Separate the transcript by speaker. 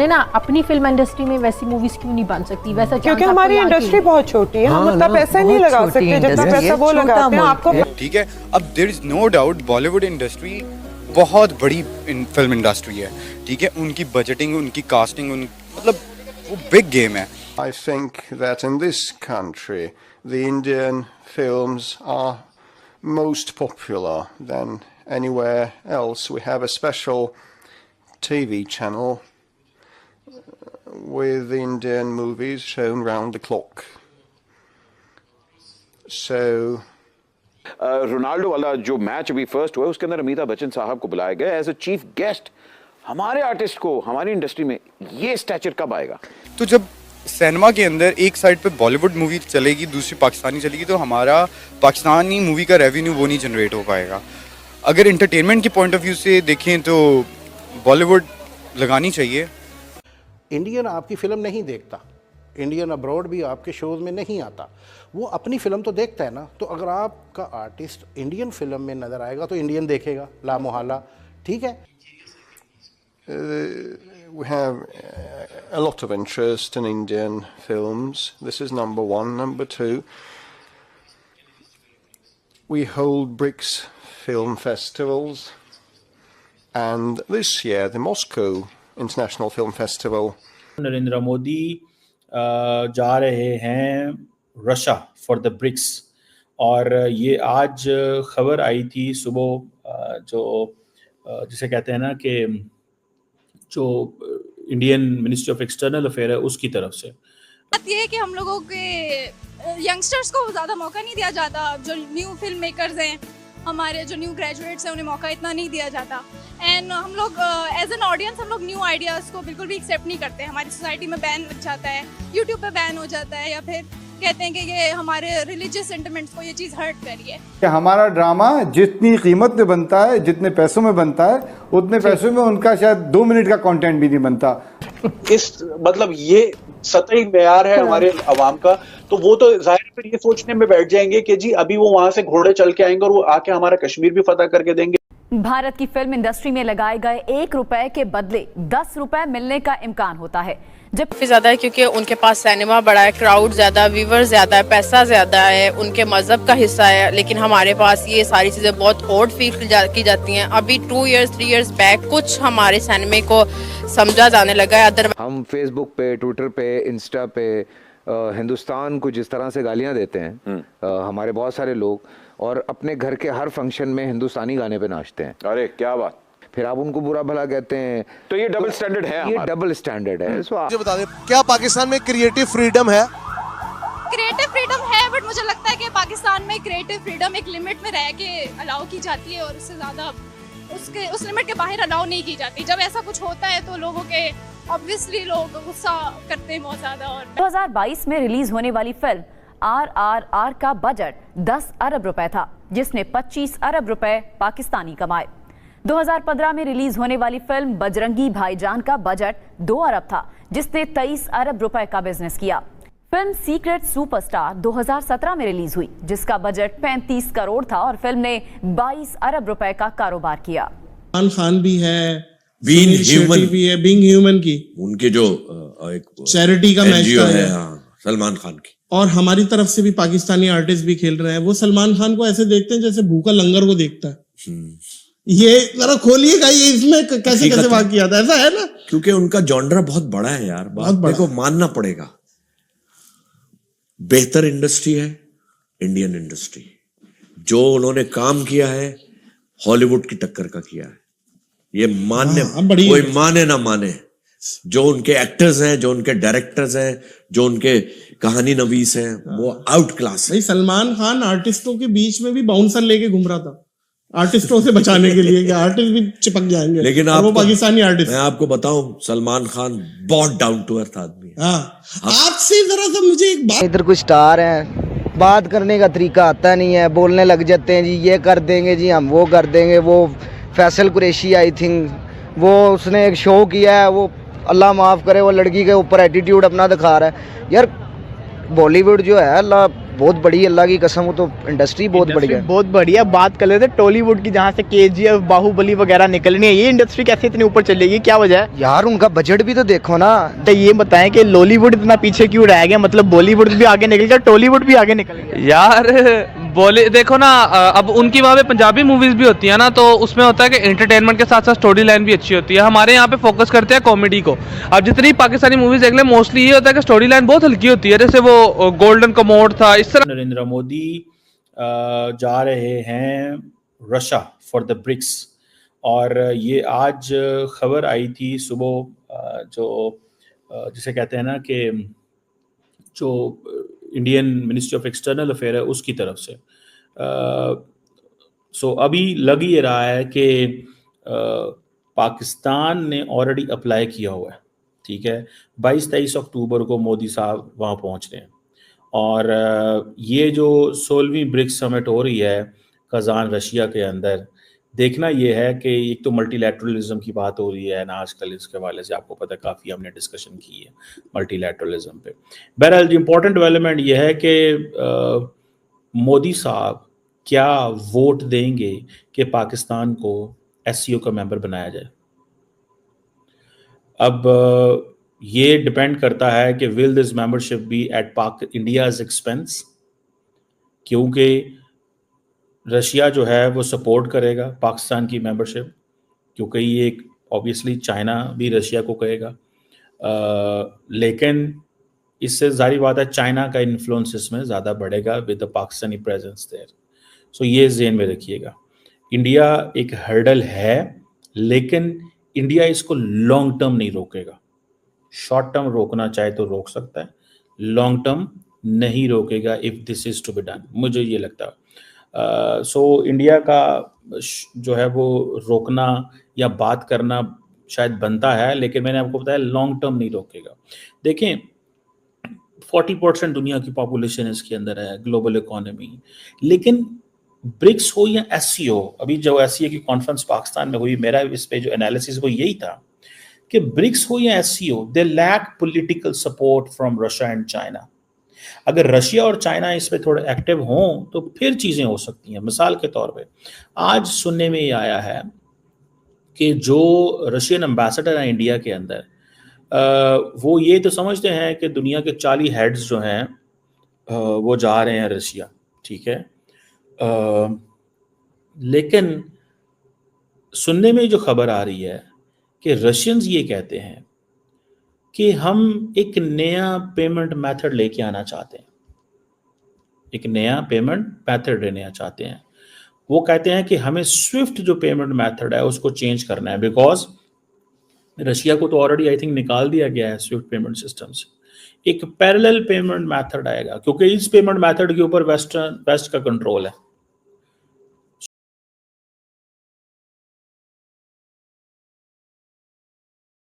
Speaker 1: ना अपनी film industry में वैसी मूवीज क्यों नहीं बन सकती? वैसा
Speaker 2: क्योंकि हमारी इंडस्ट्री बहुत छोटी है, हम उतना पैसा नहीं लगा सकते जितना पैसा वो लगाते हैं। आपको
Speaker 3: ठीक है, अब there is no doubt Bollywood industry बहुत बड़ी फिल्म इंडस्ट्री है, ठीक है। उनकी बजटिंग, उनकी कास्टिंग, मतलब वो बिग गेम है।
Speaker 4: I think that in this country the Indian films are most popular than anywhere else. We have a special TV channel with Indian movies shown round the clock. So
Speaker 5: Ronaldo वाला जो match अभी first हुआ उसके अंदर अमिताभ बच्चन साहब को बुलाया गया एज अ चीफ गेस्ट। हमारे आर्टिस्ट को हमारी इंडस्ट्री में ये स्टैचर कब आएगा?
Speaker 3: तो जब सिनेमा के अंदर एक साइड पे बॉलीवुड मूवी चलेगी, दूसरी पाकिस्तानी चलेगी, तो हमारा पाकिस्तानी मूवी का रेवेन्यू वो नहीं जनरेट हो पाएगा। अगर एंटरटेनमेंट के पॉइंट ऑफ व्यू से देखें तो बॉलीवुड लगानी चाहिए।
Speaker 6: इंडियन आपकी फिल्म नहीं देखता, इंडियन अब्रॉड भी आपके शोज में नहीं आता, वो अपनी फिल्म तो देखता है ना। तो अगर आपका आर्टिस्ट इंडियन फिल्म में नज़र आएगा तो इंडियन देखेगा, ला मुहाला, ठीक है।
Speaker 4: we have a lot of interest in Indian films. This is number one. Number two, we hold BRICS film festivals, and this year the Moscow International Film Festival.
Speaker 7: Narendra Modi जा रहे हैं रशिया फॉर द ब्रिक्स, और ये आज खबर आई थी सुबह, जो जिसे कहते हैं ना कि जो Indian ministry of external affair है उसकी तरफ से।
Speaker 8: बात ये है कि हम लोगों के यंगस्टर्स को ज़्यादा मौका नहीं दिया जाता। जो न्यू फिल्म मेकर्स हैं, हमारे जो न्यू ग्रेजुएट्स हैं, उन्हें मौका इतना नहीं दिया जाता। एंड हम लोग एज एन ऑडियंस हम लोग न्यू आइडियाज़ को बिल्कुल भी एक्सेप्ट नहीं करते। हमारी सोसाइटी में बैन लग जाता है, यूट्यूब पे बैन हो जाता है, या फिर कहते हैं कि ये हमारे रिलीजियस सेंटिमेंट्स को ये चीज़ हर्ट करी है।
Speaker 9: हमारा ड्रामा जितनी कीमत में बनता है, जितने पैसों में बनता है, उतने पैसों में उनका शायद 2 मिनट का कंटेंट भी नहीं बनता।
Speaker 10: इस मतलब ये सतही मेयार है हमारे अवाम का, तो वो तो जाहिर फिर ये सोचने में बैठ जाएंगे कि जी अभी वो वहां से घोड़े चल के आएंगे और वो आके हमारा कश्मीर भी फतह करके देंगे।
Speaker 11: भारत की फिल्म इंडस्ट्री में लगाए गए 1 रुपए के बदले 10 रुपए मिलने का इम्कान होता है,
Speaker 12: जबकि ज्यादा है क्योंकि उनके पास सिनेमा बड़ा है, क्राउड ज्यादा, व्यूवर्स ज्यादा है, पैसा ज्यादा है, उनके मजहब का हिस्सा है। लेकिन हमारे पास ये सारी चीजें बहुत ऑड फील की जाती हैं। अभी 2 इयर्स 3 इयर्स बैक कुछ हमारे सिनेमा को समझा जाने लगा है। अदर
Speaker 5: हम फेसबुक पे, ट्विटर पे, इंस्टा पे हिंदुस्तान को जिस तरह से गालियां देते हैं हमारे बहुत सारे लोग, और अपने घर के हर फंक्शन में हिंदुस्तानी गाने पे नाचते हैं। अरे क्या बात! फिर आप उनको बुरा भला कहते हैं, तो ये डबल स्टैंडर्ड है। ये डबल स्टैंडर्ड है।
Speaker 13: मुझे बता दें, क्या पाकिस्तान में क्रिएटिव फ्रीडम है?
Speaker 8: क्रिएटिव फ्रीडम है, बट मुझे लगता है कि पाकिस्तान में क्रिएटिव फ्रीडम एक लिमिट में रह के अलाउ की जाती है, और उससे ज्यादा उस लिमिट के बाहर अलाउ नहीं की जाती। जब ऐसा कुछ होता है तो लोगों के ऑब्वियसली लोग गुस्सा करते हैं बहुत ज्यादा। और
Speaker 11: 2022 में रिलीज होने वाली फिल्म RRR का बजट 10 अरब रुपए था, जिसने 25 अरब रुपए पाकिस्तानी कमाए। 2015 में रिलीज होने वाली फिल्म बजरंगी भाईजान का बजट 2 अरब था, जिसने 23 अरब रुपए का बिजनेस किया। फिल्म सीक्रेट सुपरस्टार 2017 में रिलीज हुई, जिसका बजट 35 करोड़ था, और फिल्म ने 22 अरब रुपए का कारोबार किया।
Speaker 14: सलमान खान भी है, बीइंग ह्यूमन भी है, बीइंग ह्यूमन की उनके जो एक चैरिटी का मैच है सलमान खान की, और हमारी तरफ से भी पाकिस्तानी आर्टिस्ट भी खेल रहे हैं। वो सलमान खान को ऐसे देखते हैं जैसे भूखा लंगर को देखता है। ये जरा खोलिएगा, ये इसमें कैसे कैसे वाकयात ऐसा है ना,
Speaker 13: क्योंकि उनका जॉनरा बहुत बड़ा है यार, बात को मानना पड़ेगा। बेहतर इंडस्ट्री है इंडियन इंडस्ट्री। जो उन्होंने काम किया है हॉलीवुड की टक्कर का किया है, ये मान्य, कोई माने ना माने। जो उनके एक्टर्स हैं, जो उनके डायरेक्टर्स हैं, जो उनके कहानी नवीस हैं, वो आउट क्लास है।
Speaker 14: सलमान खान आर्टिस्टों के बीच में भी बाउंसर लेके घूम रहा था, आर्टिस्टों से बचाने के लिए कि आर्टिस्ट भी चिपक जाएंगे।
Speaker 13: लेकिन
Speaker 14: वो पाकिस्तानी आर्टिस्ट,
Speaker 13: मैं आपको बताऊं, सलमान खान बहुत डाउन टू अर्थ आदमी है।
Speaker 14: आपसे जरा सा मुझे एक बात,
Speaker 15: इधर कुछ स्टार हैं, बात करने का तरीका आता नहीं है, बोलने लग जाते हैं जी ये कर देंगे जी, हम वो कर देंगे। वो फैसल कुरैशी आई थिंक, वो उसने एक शो किया है, वो अल्लाह माफ़ करे, वो लड़की के ऊपर एटीट्यूड अपना दिखा रहा है। यार बॉलीवुड जो है, अल्लाह बहुत बड़ी, अल्लाह की कसम, वो तो इंडस्ट्री बहुत बढ़िया है।
Speaker 16: बहुत बढ़िया। बात कर रहे थे टॉलीवुड की, जहाँ से केजीएफ, बाहुबली वगैरह निकलनी है, ये इंडस्ट्री कैसे इतनी ऊपर चलेगी, क्या वजह है?
Speaker 15: यार उनका बजट भी तो देखो ना।
Speaker 16: तो ये बताएं कि लॉलीवुड इतना पीछे क्यों रह गया, मतलब बॉलीवुड भी आगे निकल गया, टॉलीवुड भी आगे निकल गया।
Speaker 17: यार देखो ना, अब उनकी वहाँ पे पंजाबी मूवीज भी होती है ना, तो उसमें होता है कि एंटरटेनमेंट के साथ साथ स्टोरी लाइन भी अच्छी होती है। हमारे यहाँ पे फोकस करते हैं कॉमेडी को। अब जितनी पाकिस्तानी मूवीज देख ले, मोस्टली ये होता है कि स्टोरी लाइन बहुत हल्की होती है, जैसे वो गोल्डन कमोड था, इस तरह।
Speaker 7: नरेंद्र मोदी जा रहे हैं रशिया फॉर द ब्रिक्स, और ये आज खबर आई थी सुबह, जो जिसे कहते हैं ना कि जो Indian ministry of external affair है उसकी तरफ से। सो अभी लग ये रहा है कि पाकिस्तान ने ऑलरेडी अप्लाई किया हुआ है, ठीक है। 22-23 अक्टूबर को मोदी साहब वहाँ पहुँच रहे हैं, और ये जो 16वीं ब्रिक्स समिट हो रही है कजान रशिया के अंदर, देखना ये है कि एक तो मल्टीलैटरलिज्म की बात हो रही है ना आजकल, इसके हवाले से आपको पता है काफ़ी हमने डिस्कशन की है मल्टीलैटरलिज्म पे। बहरहाल इम्पोर्टेंट डेवलपमेंट ये है कि मोदी साहब क्या वोट देंगे कि पाकिस्तान को एससीओ का मेंबर बनाया जाए। अब ये डिपेंड करता है कि will this membership be at India's expense, क्योंकि रशिया जो है वो सपोर्ट करेगा पाकिस्तान की मेंबरशिप, क्योंकि ये ऑब्वियसली चाइना भी रशिया को कहेगा, लेकिन इससे जारी बात है चाइना का इन्फ्लुएंस इसमें ज़्यादा बढ़ेगा with the Pakistani presence there. So ये ज़हन में रखिएगा, इंडिया एक हर्डल है, लेकिन इंडिया इसको लॉन्ग टर्म नहीं रोकेगा। शॉर्ट टर्म रोकना चाहे तो रोक सकता है, लॉन्ग टर्म नहीं रोकेगा if this is to be done, मुझे ये लगता है। सो इंडिया का जो है वो रोकना या बात करना शायद बनता है, लेकिन मैंने आपको बताया लॉन्ग टर्म नहीं रोकेगा। देखें 40% दुनिया की पॉपुलेशन इसके अंदर है, ग्लोबल इकोनॉमी, लेकिन ब्रिक्स हो या एससीओ, अभी जो एससीओ की कॉन्फ्रेंस पाकिस्तान में हुई, मेरा इस पे जो एनालिसिस वो यही था कि ब्रिक्स हो या SCO, they lack political support from Russia and China. अगर रशिया और चाइना इस पे थोड़े एक्टिव हों तो फिर चीज़ें हो सकती हैं। मिसाल के तौर पे आज सुनने में ये आया है कि जो रशियन एम्बेसडर हैं इंडिया के अंदर, वो ये तो समझते हैं कि दुनिया के 40 हेड्स जो हैं वो जा रहे हैं रशिया, ठीक है। लेकिन सुनने में जो खबर आ रही है कि रशियंस ये कहते हैं कि हम एक नया पेमेंट मेथड लेके आना चाहते हैं, एक नया पेमेंट मेथड लेना चाहते हैं। वो कहते हैं कि हमें स्विफ्ट जो पेमेंट मेथड है उसको चेंज करना है, बिकॉज रशिया को तो ऑलरेडी आई थिंक निकाल दिया गया है स्विफ्ट पेमेंट सिस्टम से। एक पैरेलल पेमेंट मेथड आएगा, क्योंकि इस पेमेंट मेथड के ऊपर वेस्ट का कंट्रोल है।